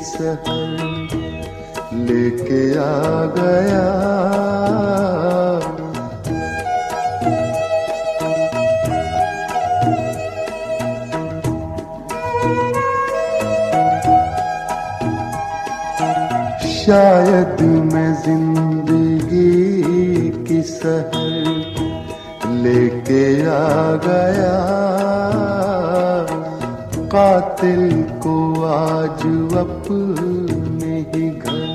सहर लेके आ गया। शायद मैं जिंदगी की सहर लेके आ गया, कातिल को आज अपने ही घर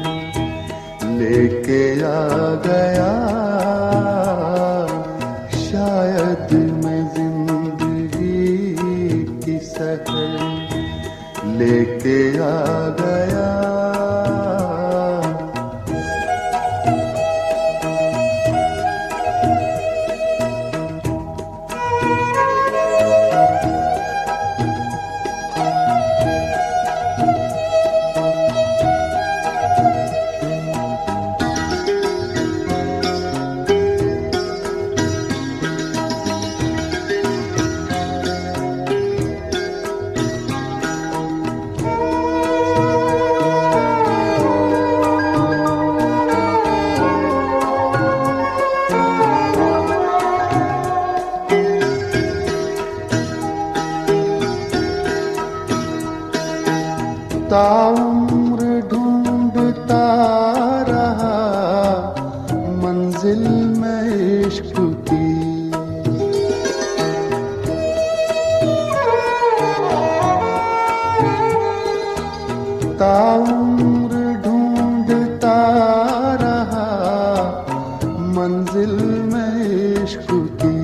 लेके आ गया। शायद मैं जिंदगी की सहर लेके आ गया। ताउम्र ढूंढता रहा मंजिल में इश्क की, ताउम्र ढूंढता रहा मंजिल में इश्क की।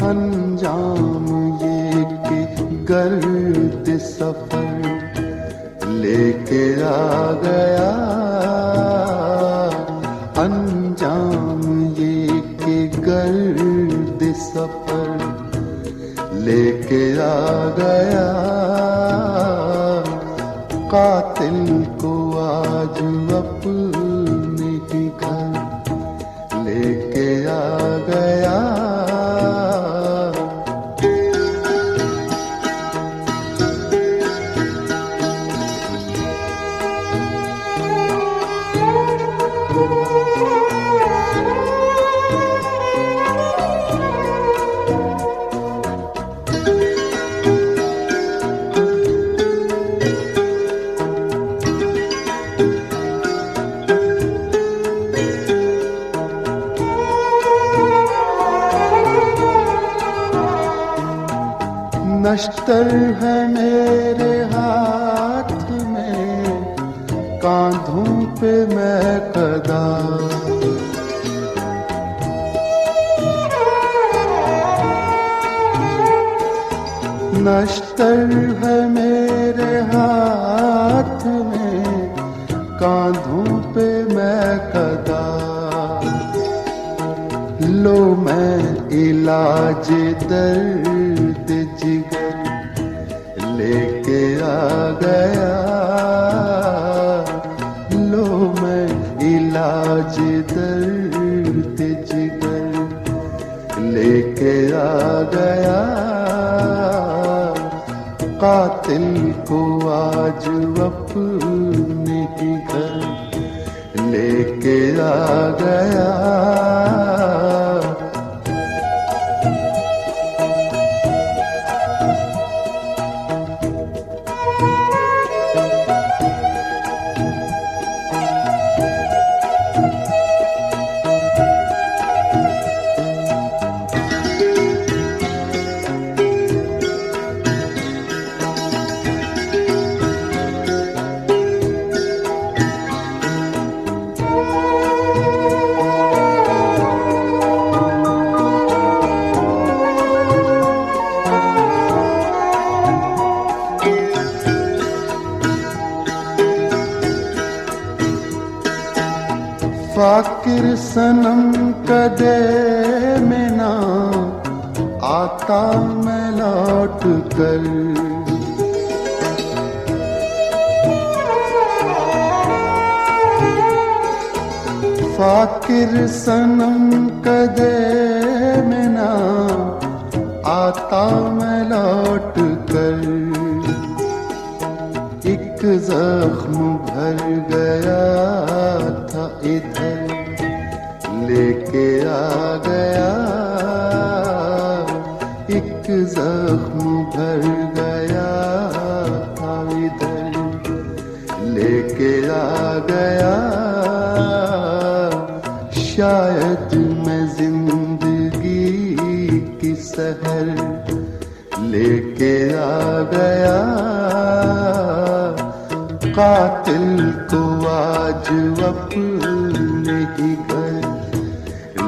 अंजाम ये कि गर्द सफर लेके आ गया। अंजाम ये कि गर्द सफर लेके आ गया। कातिल को आज अपने ही घर लेके आ गया। नश्तर है मेरे हाथ में, कांधों पे मैं कदा। नश्तर है मेरे हाथ में, कांधों पे मैं कदा। लो मैं इलाज दर्द जिगर लेके आ गया। लो मैं इलाज दर्द जिगर लेके आ गया। कातिल को आज अपने ही घर लेके आ गया। फाकिर सनम कदे में ना आता मैं लौट कर। फाकिर सनम कदे में ना आता मैं लौट कर। एक जख्म भर गया था इधर, लेके आ गया। एक जख्म भर गया था इधर, लेके आ गया। शायद मैं जिंदगी की सहर लेके आ गया। कातिल को आज अपने ही घर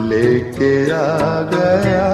लेके आ गया।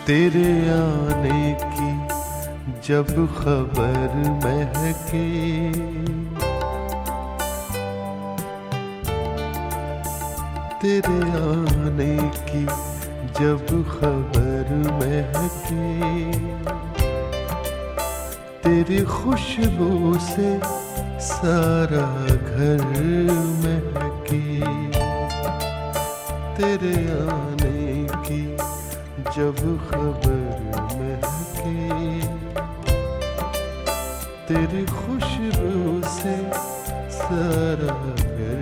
तेरे आने की जब खबर महके, तेरे आने की जब खबर महके, तेरी खुशबू से सारा घर महके। तेरे आने की जब खबर महके, तेरी खुशबू से सारा घर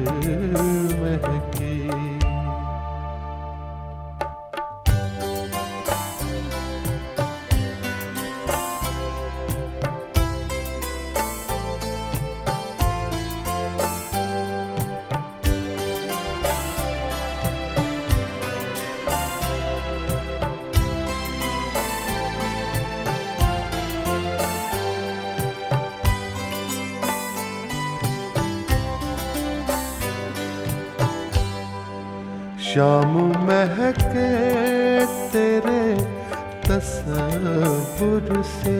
महके। शाम महके तेरे तसव्वुर से,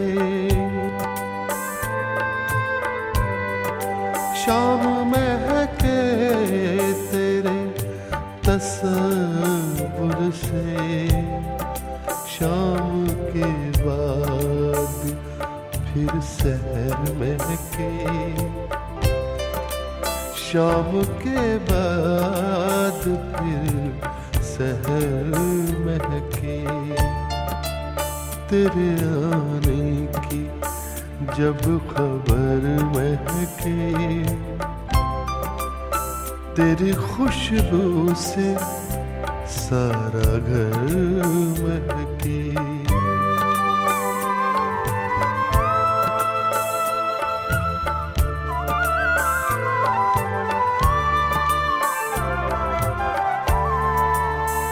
शाम महके तेरे तसव्वुर से। शाम के बाद फिर सहर महके, शाम के बाद फिर सहर महके। तेरे आने की जब खबर महके, तेरी खुशबू से सारा घर महके।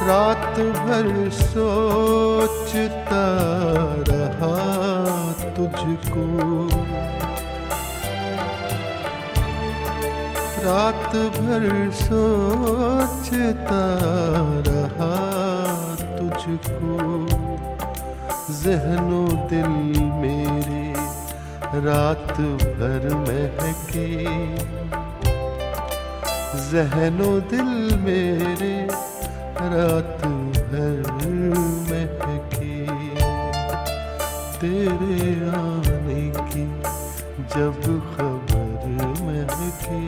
रात भर सोचता रहा तुझको, रात भर सोचता रहा तुझको। ज़हनो दिल मेरे रात भर महके, ज़हनो दिल मेरे रात भर महके। तेरे आने की जब खबर महके,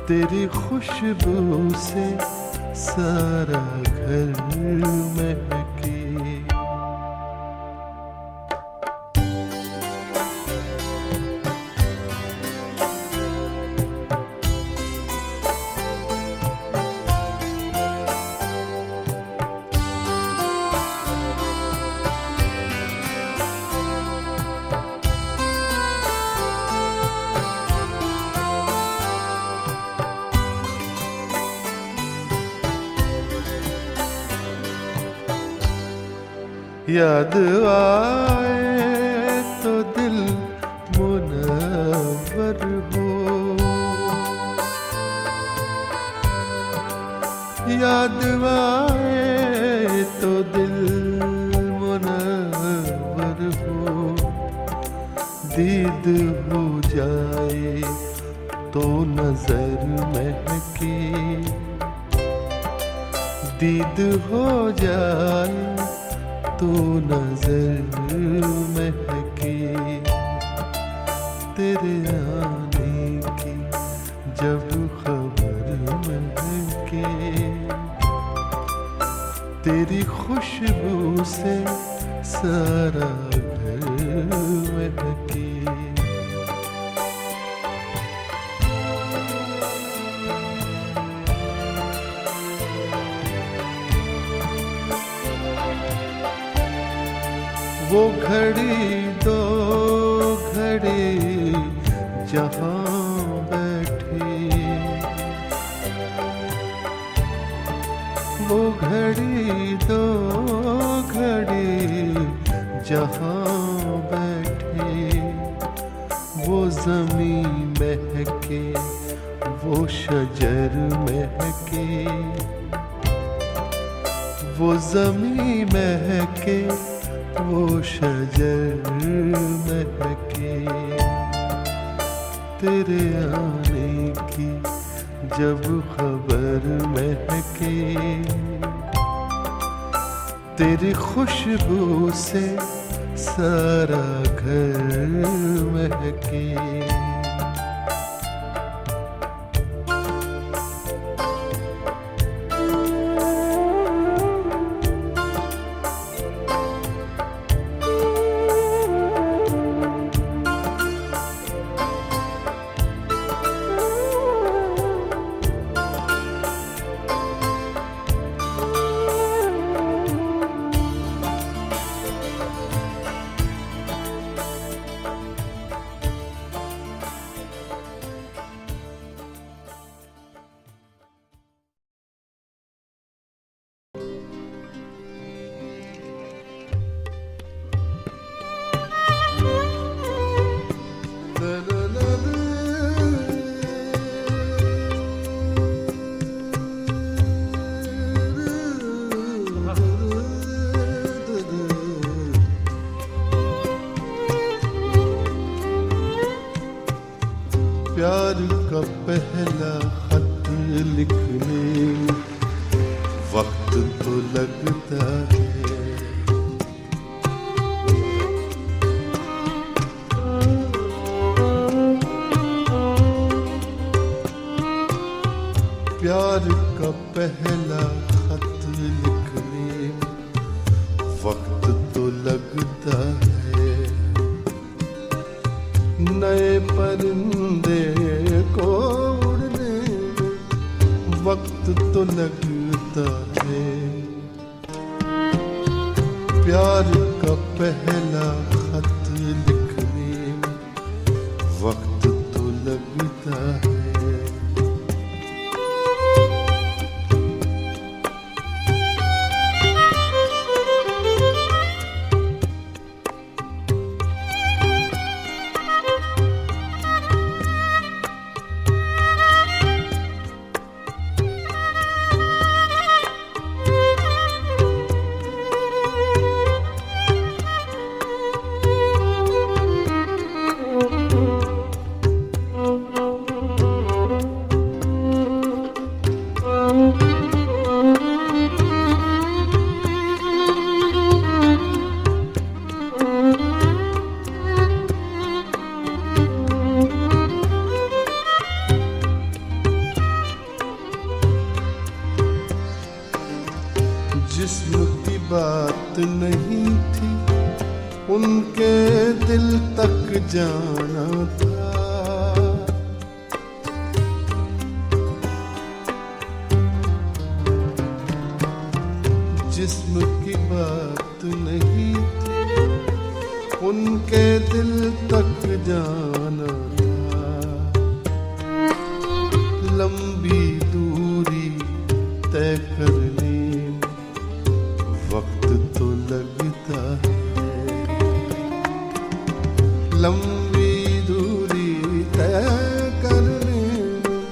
तेरी खुशबू से सारा घर महके। याद आए तो दिल मुनव्वर हो, याद आए तो दिल मुनव्वर हो, दीद हो जाए तो नजर महके, दीद हो जाए तो नजर महके, तेरे आने की जब खबर महके, तेरी खुशबू से सारा घर महके। वो घड़ी दो घड़ी जहाँ बैठे, वो घड़ी दो घड़ी जहाँ बैठे, वो ज़मीं महके वो शजर महके, वो ज़मीं महके वो शजर महके, तेरे आने की जब खबर महके, तेरी खुशबू से सारा घर महके। प्यार का पहला खत लिखने वक्त तो लगता है, प्यार का पहला खत लिखने वक्त तो लगता है, नए परिंदे को उड़ने वक्त तो लगता है, प्यार का पहला खत लिखने वक्त तो लगता है। जिस्म की बात नहीं थी उनके दिल तक जाना था, जिस्म की बात नहीं थी उनके दिल तक जाना था, लंबी दूरी तय करने वक्त तो लगता लंबी दूरी तय करने में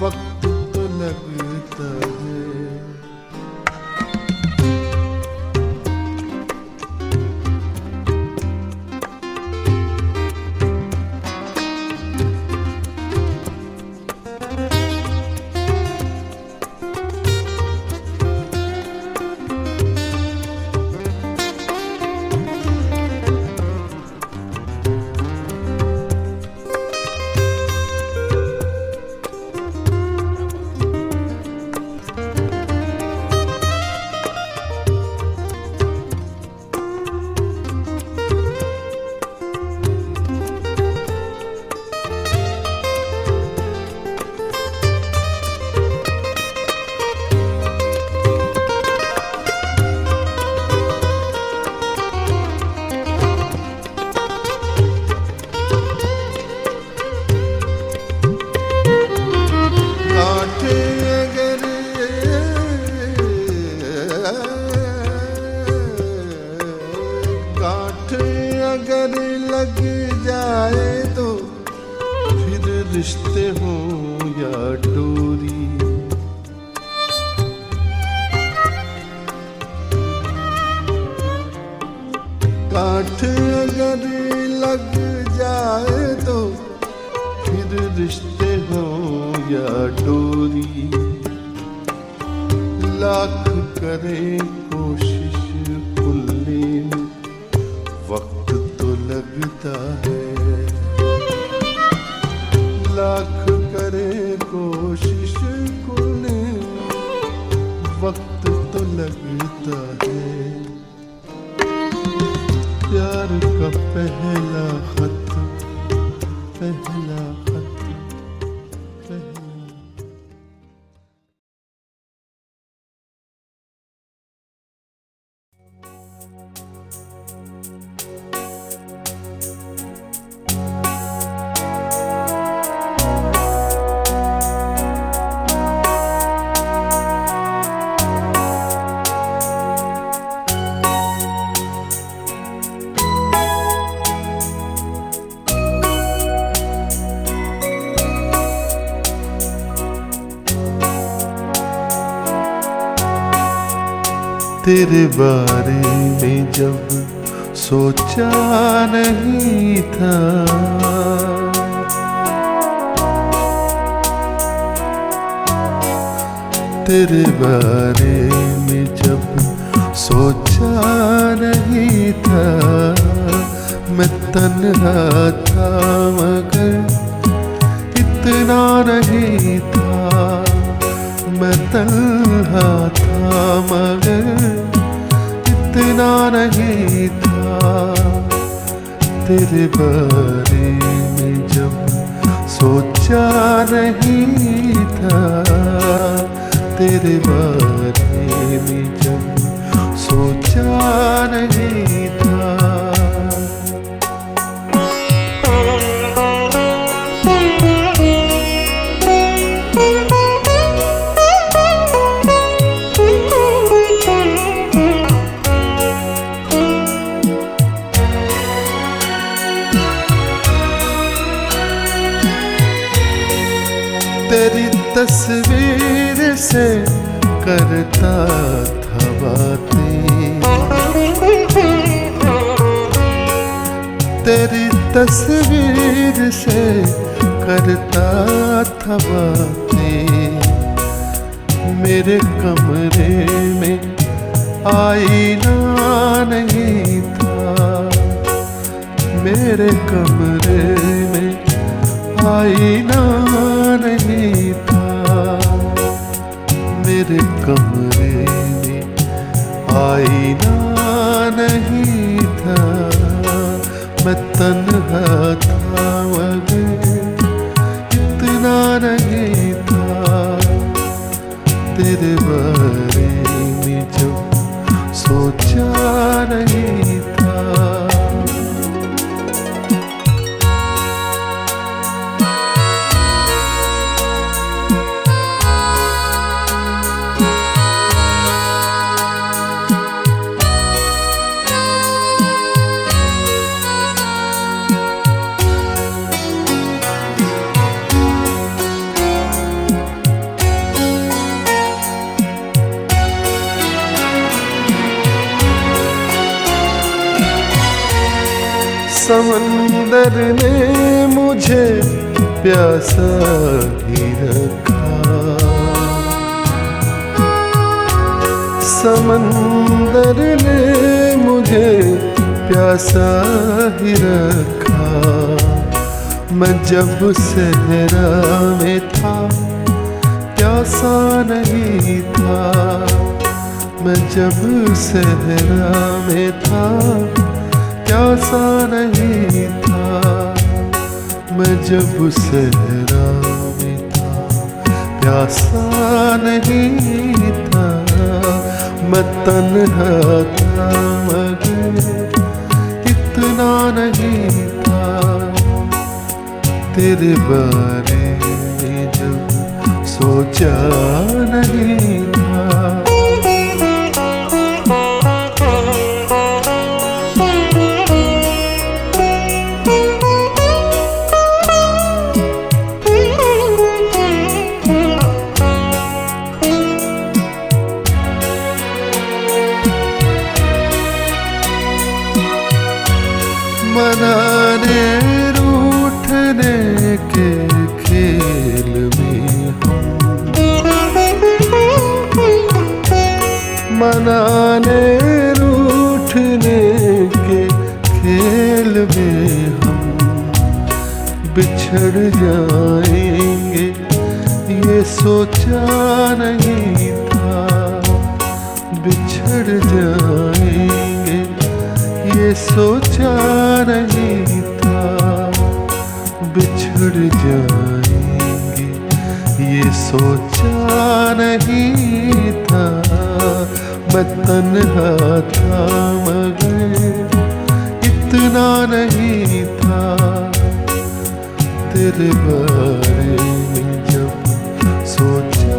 वक्त तो लगता है। अगर लग जाए तो फिर रिश्ते हों या डोरी, कांट अगर लग जाए तो फिर रिश्ते हों या डोरी, लाख करें कोशिश खुलने में वक्त तो लगता है। लाख करें कोशिश खुलने में वक्त तो लगता है। प्यार का पहला खत, पहला खत, पहला तेरे बारे में जब सोचा नहीं था, तेरे बारे में जब सोचा नहीं था, मैं तन्हा था मगर इतना नहीं था। मैं तन्हा था मगर इतना नहीं था। तेरे बारे में जब सोचा नहीं था, तेरे बारे में जब सोचा नहीं था। तेरी तस्वीर से करता था बातें, तेरी तस्वीर से करता था बातें। मेरे कमरे में आईना नहीं था, मेरे कमरे में आईना नहीं था। मेरे कमरे में आईना नहीं था। मैं तन्हा था मगर इतना नहीं था। तेरे बारे में जब सोचा नहीं था। समंदर ने मुझे प्यासा ही रखा, समंदर ने मुझे प्यासा ही रखा। मैं जब सहरा में था प्यासा नहीं था, मैं जब सहरा में था प्यासा नहीं था, मैं जब सहरा में था प्यासा नहीं था। मैं तन्हा था मगर इतना नहीं था, तेरे बारे में जब सोचा नहीं था। मनाने रूठने के खेल में हम, मनाने रूठने के खेल में हम बिछड़ जाएंगे ये सोचा नहीं था, बिछड़ जाएंगे ये सोचा नहीं था, बिछड़ जाएंगे ये सोचा नहीं था। मैं तन्हा था मगर इतना नहीं था, तेरे बारे में जब सोचा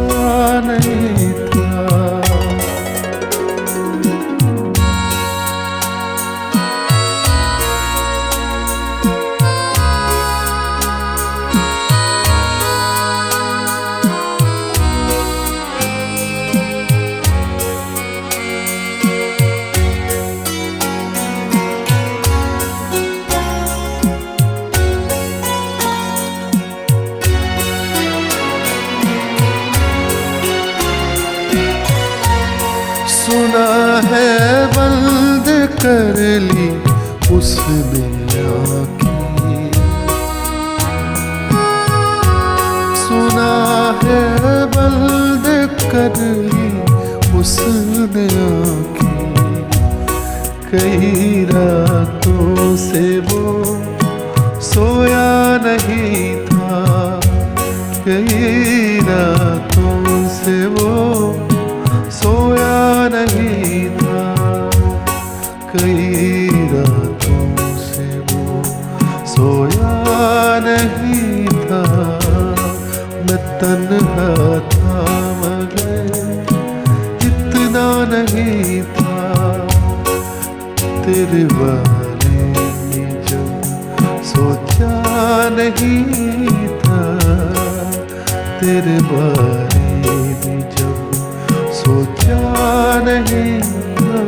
नहीं था। सुना है बंद कर ली उसने आँखें, सुना है बंद कर ली उसने आँखें। कई रातों से वो सोया नहीं था, कई रातों से वो सोया नहीं था, कई रातों से वो सोया नहीं था। मैं तन्हा था मगर इतना नहीं था, तेरे बारे में जब सोचा नहीं था, तेरे बारे में जब सोचा नहीं था।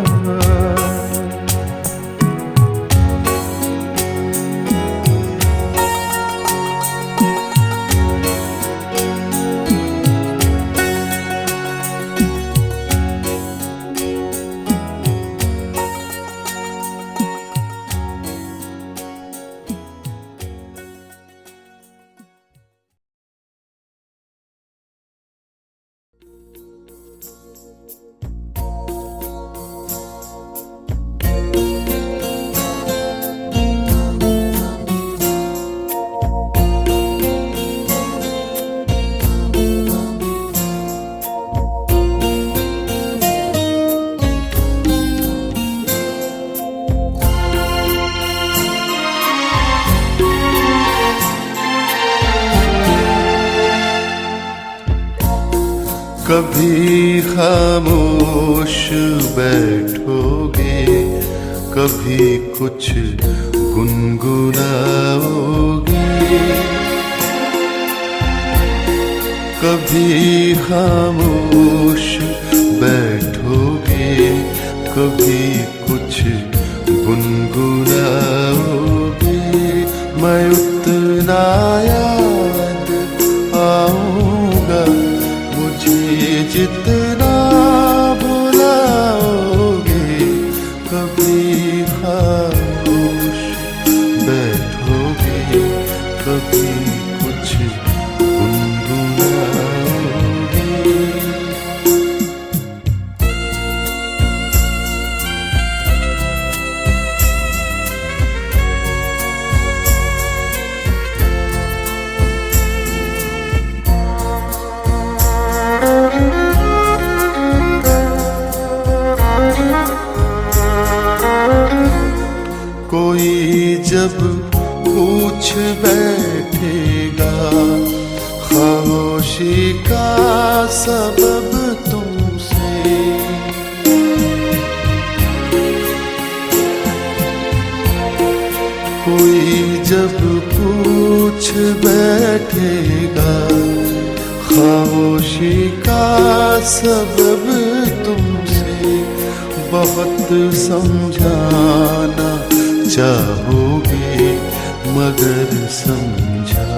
कभी खामोश बैठोगे, कभी कुछ गुनगुनाओगे, कभी खामोश बैठोगे, कभी कुछ गुनगुनाओगे। मैं उतना याद आऊंगा, मुझे जितना बुलाओगे। कभी खामोश बैठोगे, कभी कुछ गुनगुनाओगे। कोई जब पूछ बैठेगा खामोशी का सबब तुमसे, कोई जब पूछ बैठेगा खामोशी का सबब तुमसे, बहुत समझाना चाहोगे मगर समझा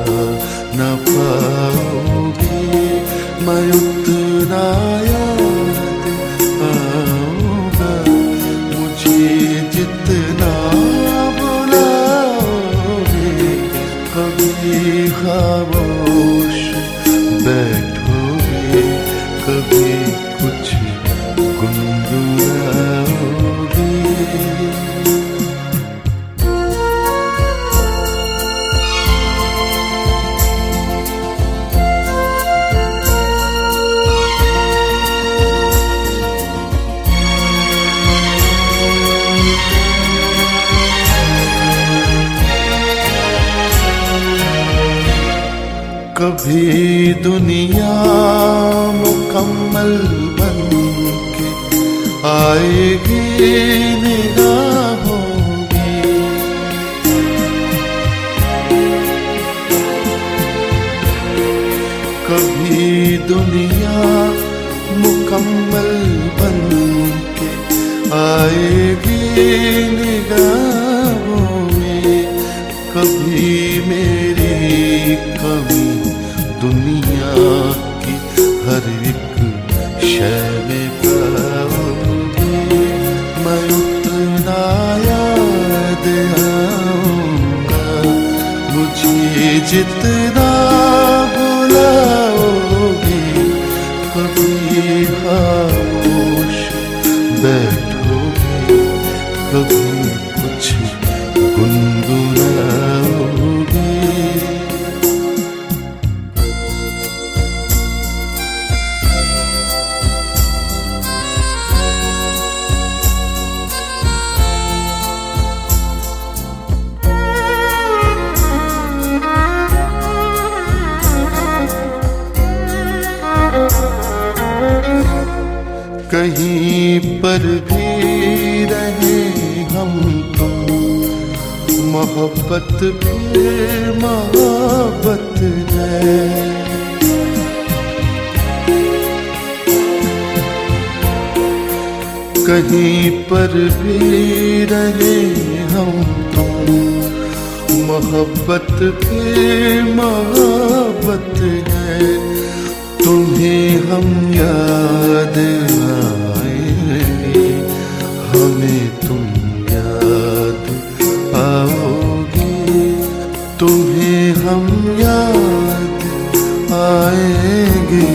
न पाओगे। मैं उतना याद आऊंगा, मुझे जितना बुलाओगे। कभी खामोश बैठोगे, कभी कुछ गुनगुनाओगे। कभी दुनिया मुकम्मल बन के आएगी निगाहों में, कभी दुनिया मुकम्मल बन के आएगी निगाहों में। कभी मेरी कमी दुनिया की हर एक शय में पाओगे। मैं उतना याद आऊंगा, मुझे जितना बुलाओगे। कभी खामोश बैठोगे, कभी कुछ गुनगुनाओगे। कहीं पर भी रहे हम तुम, मोहब्बत फिर मोहब्बत है। कहीं पर भी रहे हम तुम, मोहब्बत फिर मोहब्बत है। तुम्हें हम याद आएंगे, हमें तुम याद आओगे। तुम्हें हम याद आएंगे,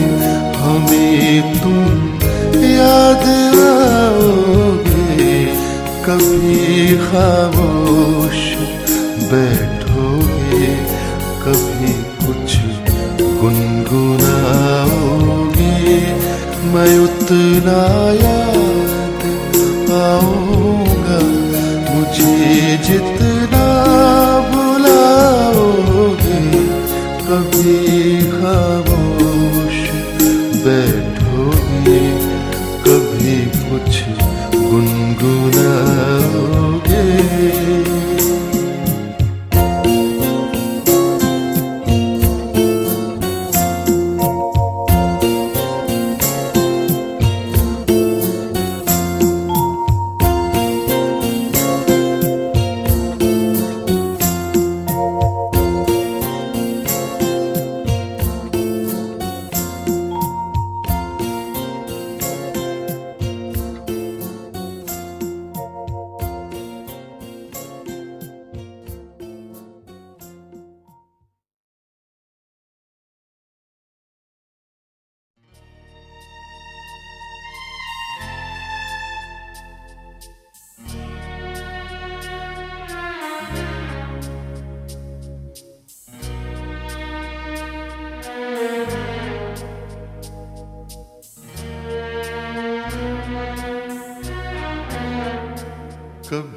हमें तुम याद आओगे। कभी खामोश बैठोगे, कभी कुछ गुनगुनाओगे। मैं उतना याद आऊंगा, मुझे जितना बुलाओगे। कभी खामोश बैठोगे, कभी कुछ गुनगुनाओगे।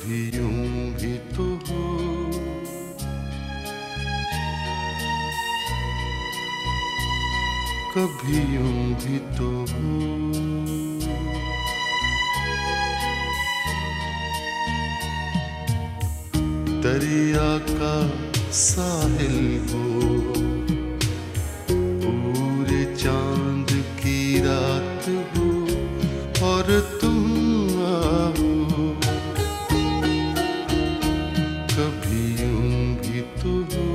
कभी यूं भी तो हो, कभी यूं भी तो हो। दरिया का साहिल हो, पूरे चांद की रात हो और तुम आओ, कभी यूं भी तो हो,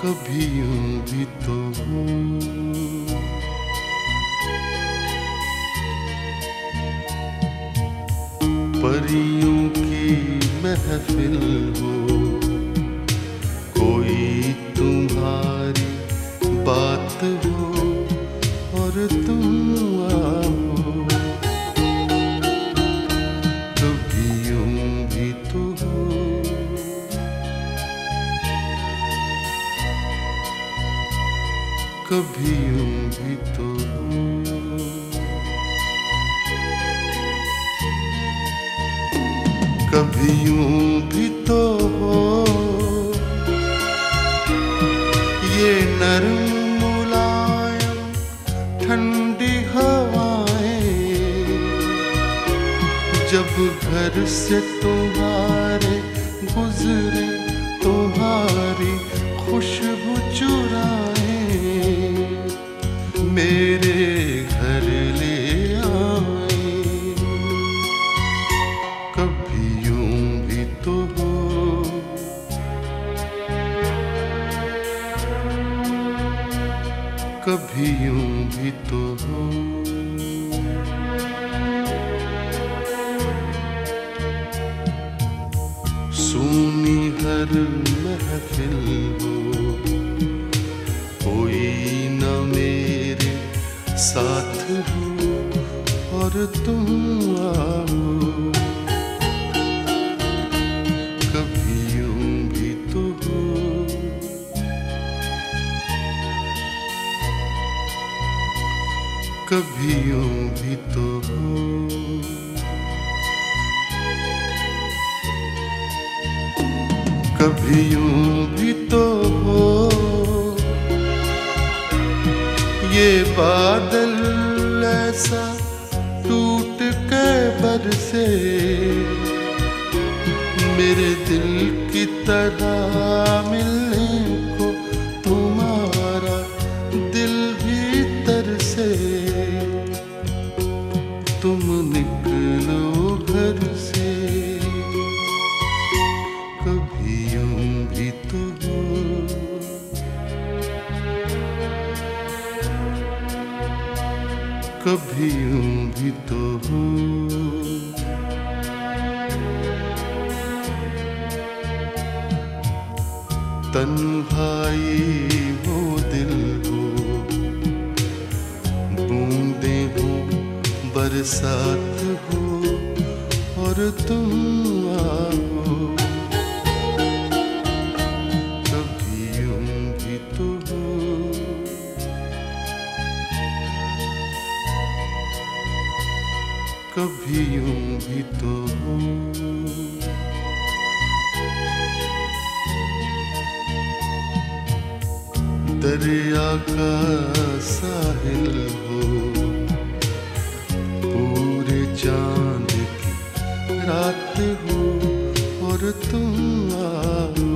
कभी यूं भी तो हो। परियों की महफिल हो, कोई तुम्हारी बात हो और तुम आओ, कभी यूं भी तो हो, कभी यूं भी तो हो। कभी यूं भी तो हो, ये नरम मुलायम ठंडी हवाएं, जब घर से तुम्हारे गुजरे तुम्हारी खुशबू चुराए, मेरे घर ले आए, कभी यूं भी तो हो, कभी यूं भी तो हो। सूनी हर महफिल हो, कोई न मेरे साथ हो और तुम आओ, कभी यूं भी तो हो, कभी यूं भी तो हो। कभी यूं भी तो हो, ये बादल ऐसा टूट के बरसे, मेरे दिल की तरह मिलने को तुम्हारा दिल भी तरसे, तुम निकलो घर से, कभी यूं भी तो हो, कभी यूं भी तो हो। तन्हाई वो दिल हो, बूंदे हो बरसात हो और तुम आओ, कभी यूं भी तो हो, कभी यूं भी तो हो। दरिया का साहिल हो, पूरे चांद की रात हो और तुम आओ,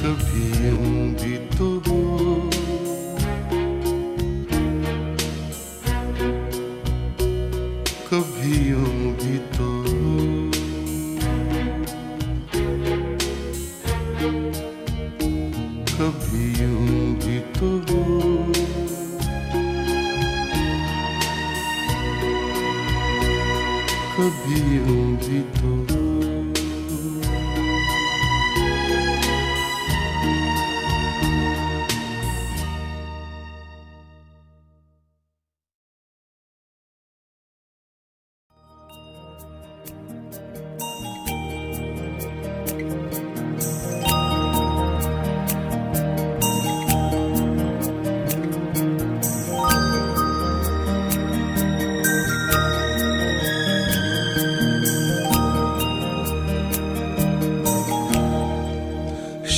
कभी यूं भी तो हो, कभी यूं भी तो हो, कभी यूं भी तो हो, कभी यूं भी तो हो।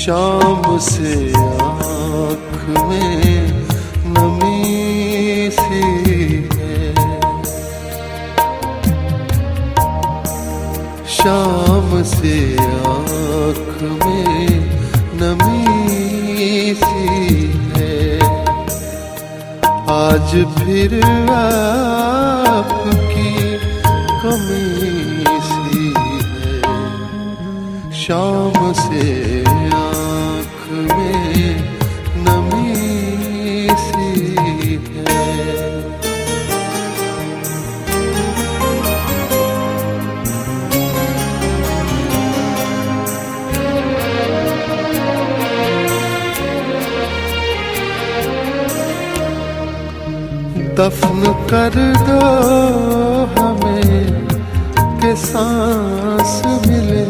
शाम से आँख में नमी सी है, शाम से आँख में नमी सी है। आज फिर आपकी कमी सी है, शाम से आँख में नमी सी है। दफन कर दो हमें कि सांस मिले,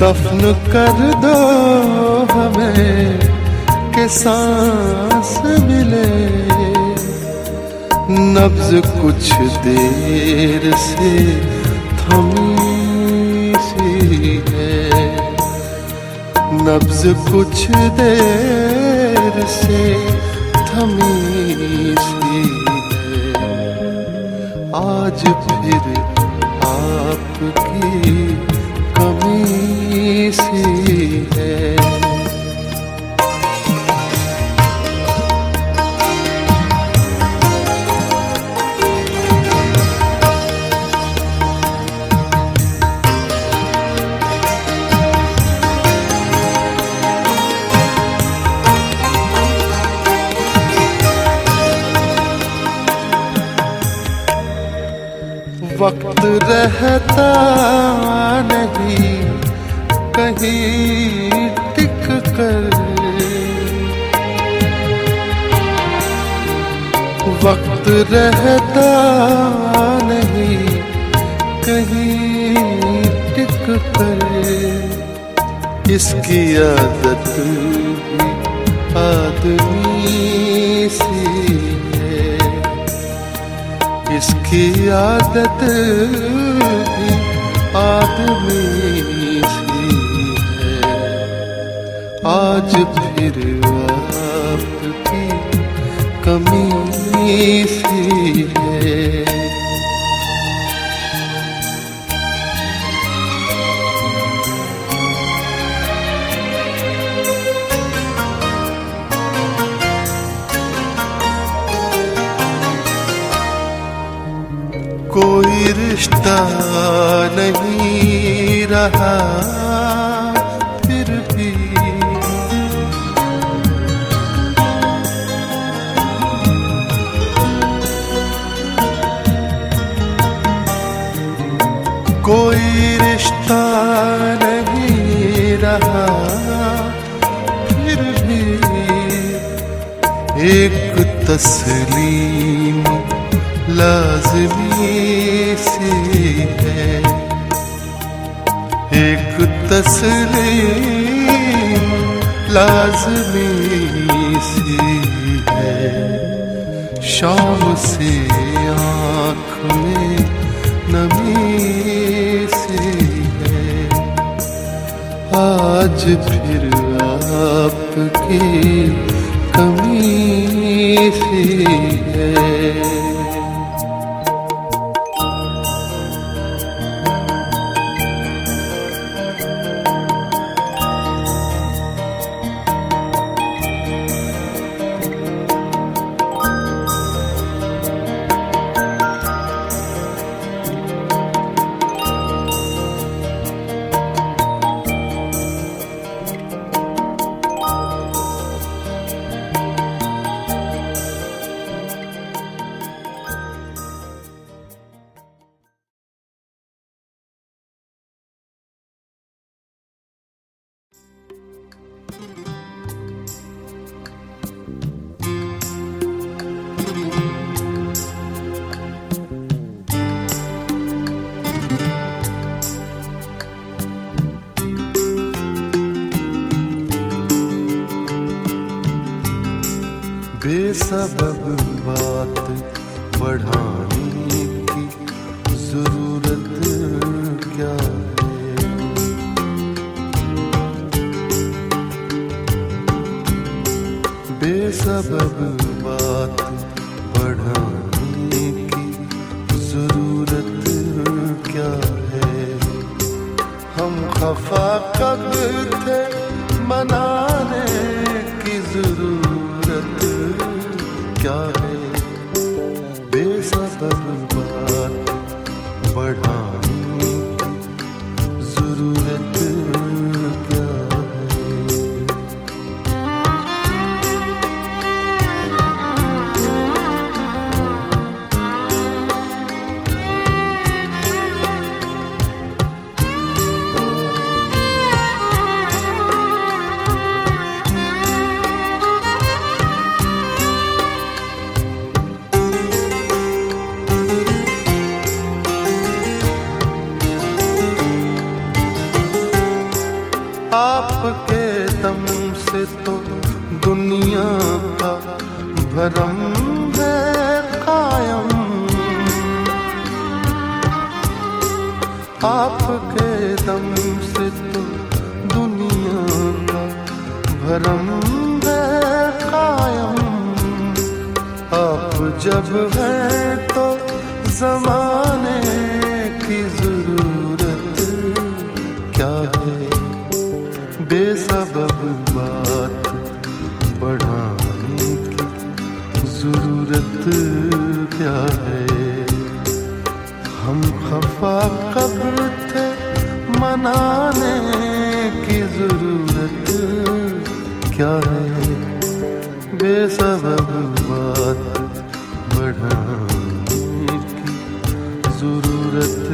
दफन कर दो हमें कि सांस मिले। नब्ज कुछ देर से थमी सी है, नब्ज कुछ देर से थमी सी है। आज फिर आपकी कमी सी है। वक्त रहता नहीं कहीं टिक कर, वक्त रहता नहीं कहीं टिक कर। इसकी आदत भी आदमी सी है, इसकी आदत भी आदमी सी है। आज फिर आपकी कमी सी है। कोई रिश्ता नहीं रहा फिर भी, कोई रिश्ता नहीं रहा फिर भी। एक तस्लीम लाज़मी सी है, एक तस्लीम लाज़मी सी है। शाम से आँख में नमी सी है। आज फिर आपकी कमी सी है। बेसबब बेसबब बात बढ़ाने की जरूरत क्या है। हम खफा कब थे मनाने की जरूरत क्या है। बेसबब बात बढ़ाने की जरूरत क्या है। आपके दम से तो दुनिया का भरम है कायम। आपके दम से तो दुनिया का भरम है कायम। आप जब हैं तो जमाने की जरूरत क्या है। बेसबब बात बढ़ाने की जरूरत क्या है। हम खफा कब थे मनाने की जरूरत क्या है। बेसबब बात बढ़ाने की जरूरत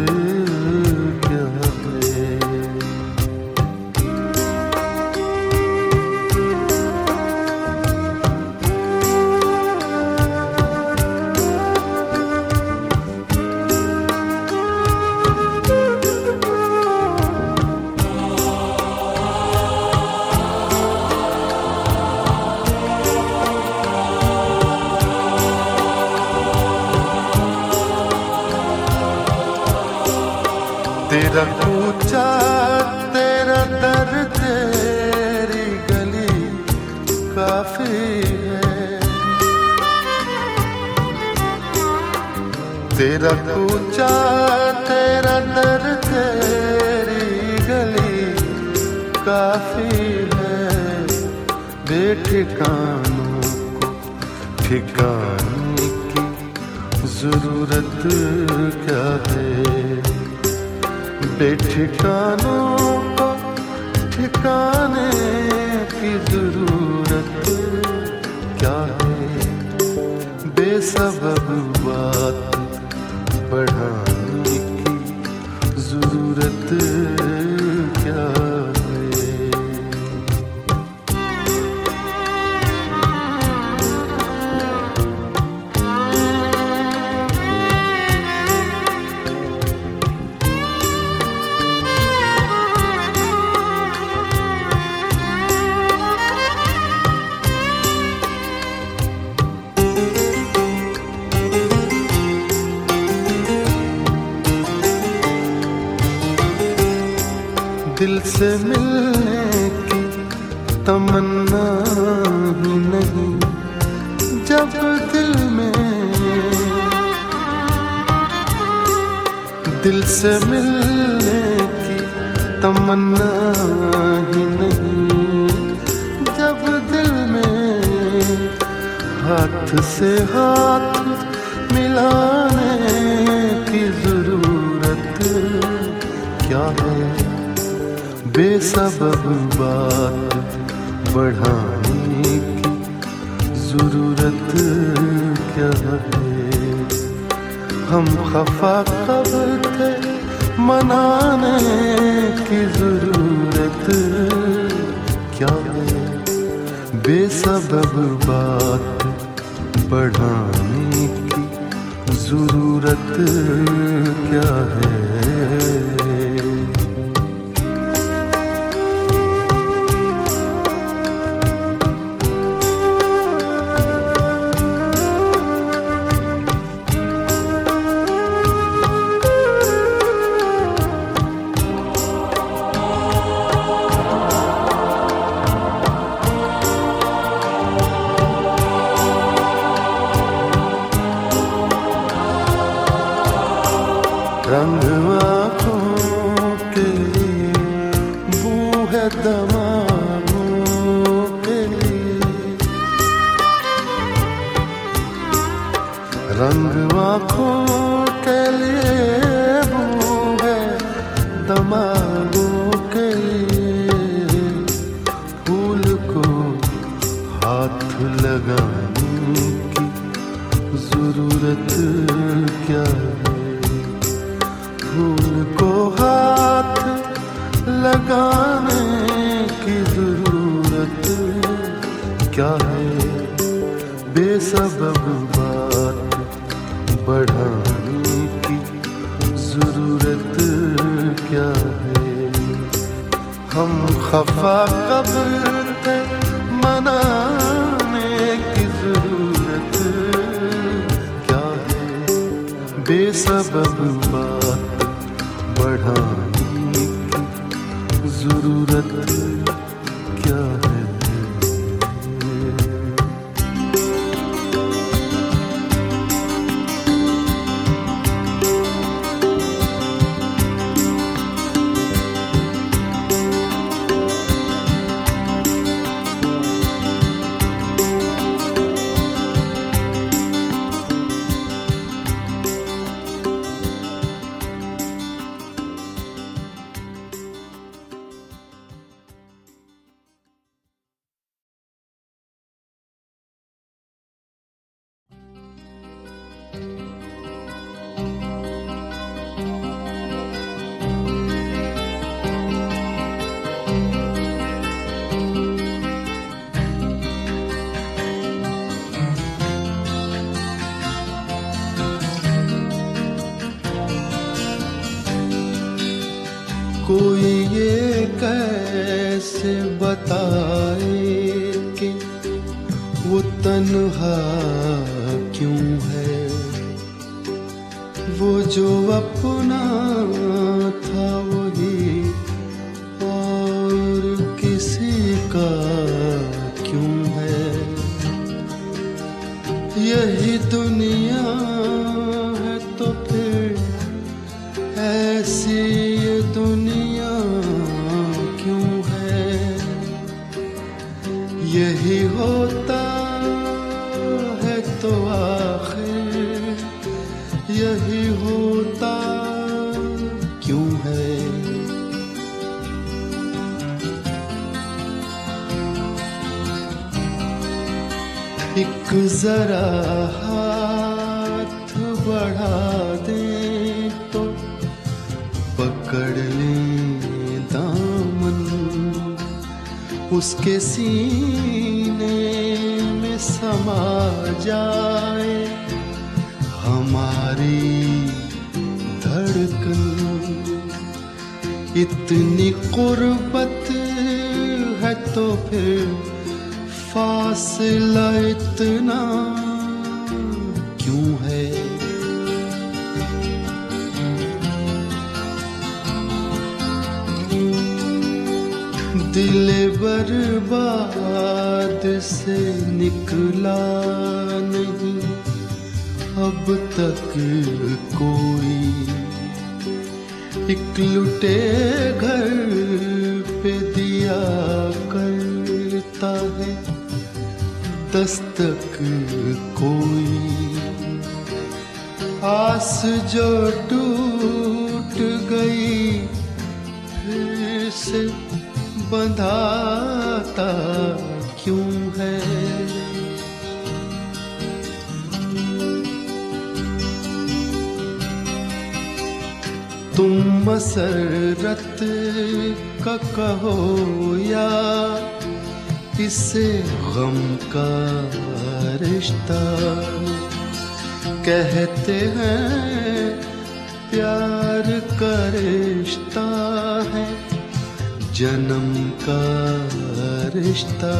क्या है। तेरा कूचा तेरा दर तेरी गली काफी है। तेरा कूचा तेरा दर तेरी गली काफी है। बेठिकानों को ठिकाने की जरूरत क्या है। बेठिकानों को ठिकाने की जरूरत क्या है। बेसबब बात बढ़ाने की जरूरत क्या है। दिल से मिलने की तमन्ना ही नहीं जब दिल में। दिल से मिलने की तमन्ना ही नहीं जब दिल में। हाथ से हाथ मिलाने की जरूरत क्या है। बेसबब बात बढ़ाने की जरूरत क्या है। हम खफा कब थे मनाने की जरूरत क्या है। बेसबब बात बढ़ाने की जरूरत क्या है। तमागों के फूल को हाथ लगाने की जरूरत क्या है? फूल को हाथ लगाने की जरूरत क्या है? बेसबब बात बढ़ाने की जरूरत क्या है? हम खफा कब थे, मनाने की जरूरत क्या है? बेसबब बात बढ़ाने की जरूरत क्या है? कोई ये कैसे बताए कि वो तन्हा क्यों है? वो जो अपना था वही और किसी का क्यों है? यही दुनिया है तो फिर ऐसी ये दुनिया क्यों है? यही होता है तो आखिर यही होता क्यों है? एक जरा हाथ बढ़ा दे तो पकड़ ले दामन, उसके सीने में समा जाए हमारी धड़कन। इतनी कुर्बत है तो फिर फासला इतना क्यों है? दिल बर्बाद से निकला नहीं अब तक कोई। एक लुटे घर पे दिया करता है दस्तक कोई। आस जो टूट गई फिर से बंधाता क्यों है? तुम मसरत का कहो या इससे गम का रिश्ता। कहते हैं प्यार का रिश्ता है जन्म का रिश्ता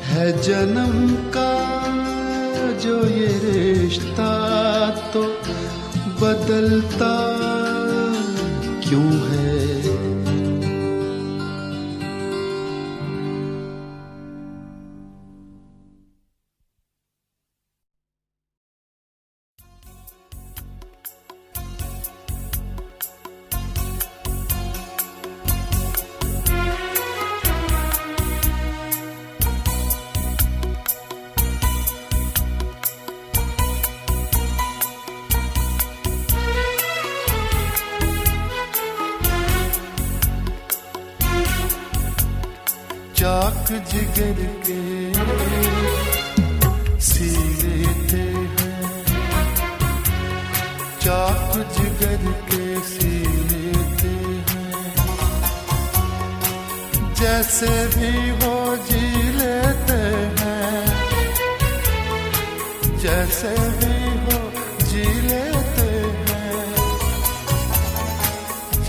है जन्म का जो ये रिश्ता तो बदलता क्यों है? चाक जिगर के सी लेते हैं, चाक जिगर के सी लेते हैं। जैसे भी वो जी लेते हैं, जैसे भी वो जी लेते हैं,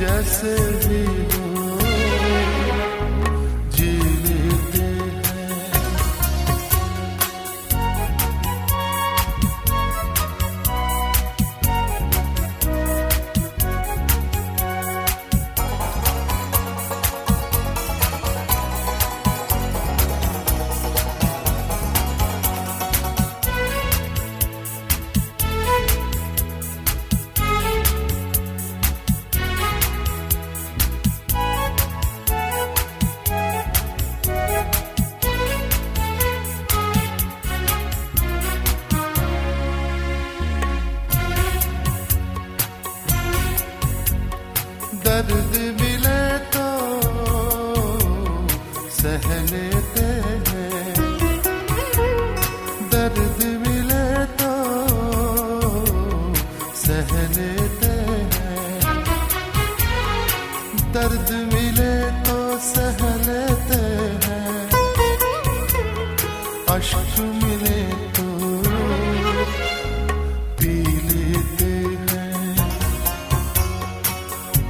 जैसे भी वो जी लेते हैं। दर्द मिले तो सह लेते हैं, दर्द मिले तो सह लेते हैं, दर्द मिले तो सह लेते हैं। अश्क मिले तो पी लेते हैं,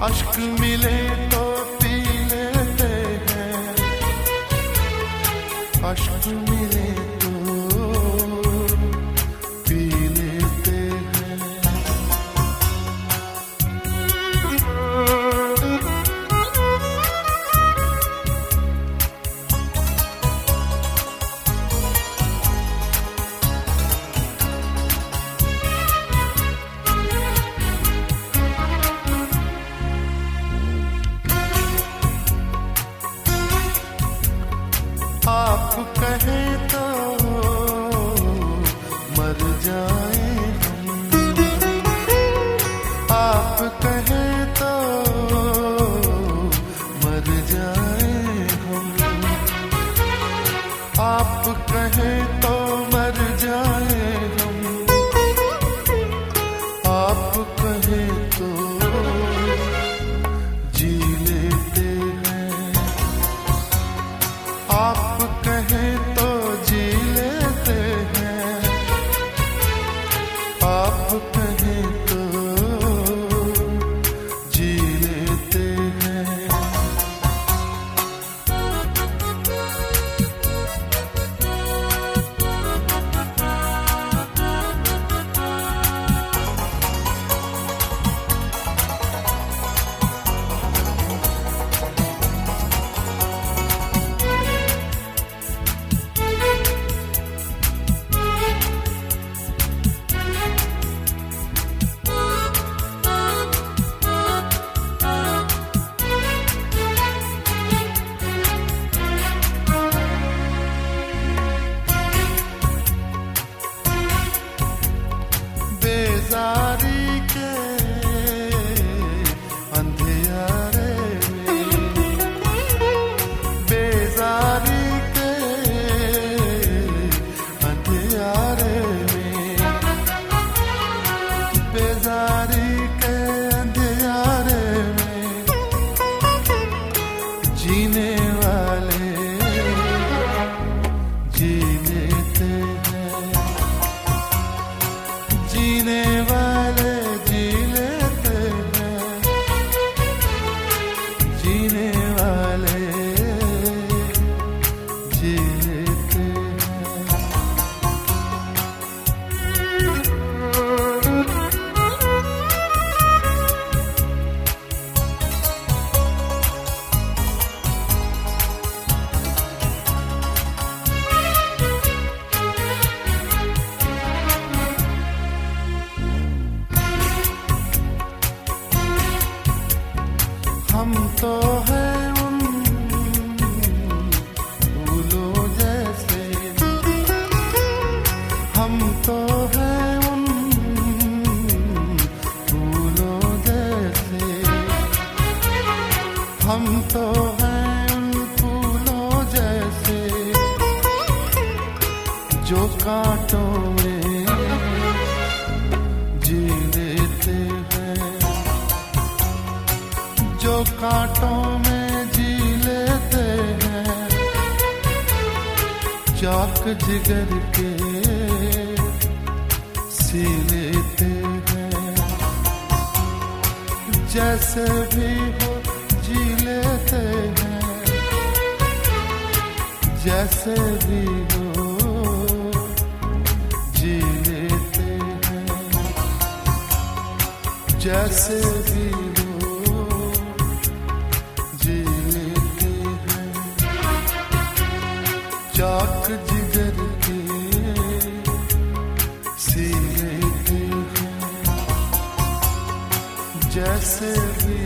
अश्क मिले तो पी लेते हैं, अश्क मिले तो पी लेते हैं। आप कहें तो मर जाए हम, आप कहें तो मर जाए हम, आप कहें तो मर जाए हम, आप कहें तो जी लेते हैं, आप कहें तो जी लेते हैं, आप कहें तो जी लेते हैं। बेजारी के अंधियारे में, बेजारी के अंधियारे में, बेजारी के अंधियारे में जीने वाले जी लेते हैं, जीने वाले जी लेते हैं, जीने वाले जी लेते हैं। हम तो हैं उन फूलों जैसे, हम तो हैं उन फूलों जैसे, हम तो हैं उन फूलों जैसे। जो कांटों में जी लेते हैं, जो कांटों में जी लेते हैं, चाक जिगर के सी लेते हैं। जैसे भी हो जी लेते हैं, जैसे भी हो जी लेते हैं, जैसे भी हो जी लेते हैं। चाक जिगर के सी लेते हैं, जैसे भी